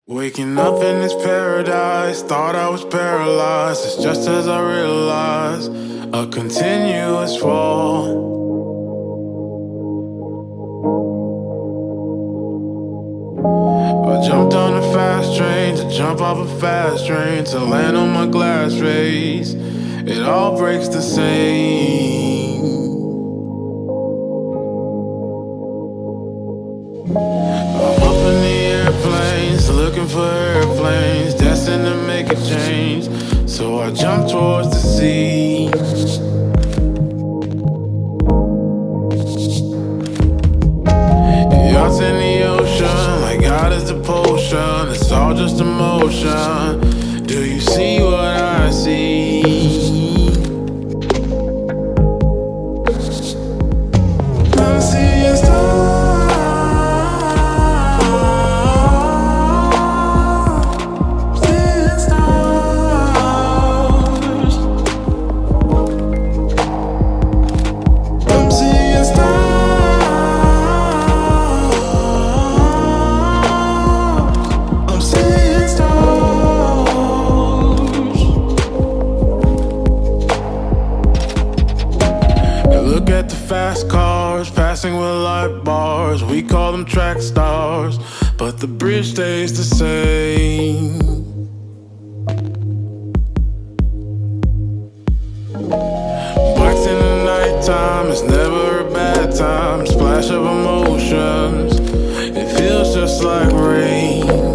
Waking up in this paradise, thought I was paralyzed. It's just as I realized, a continuous fall. I jumped on a fast train to jump off a fast train to land on my glass face. It all breaks the same. I'm up in the airplanes, looking for airplanes, destined to make a change. So I jump towards the sea. Yachts in the ocean, like God is the potion. It's all just emotion. Do you see what I see? I'm seeing stars. Seeing stars. I'm seeing stars. Look at the fast cars passing with light bars. We call them track stars, but the bridge stays the same. Blacks in the nighttime, it's never a bad time. Splash of emotions, it feels just like rain.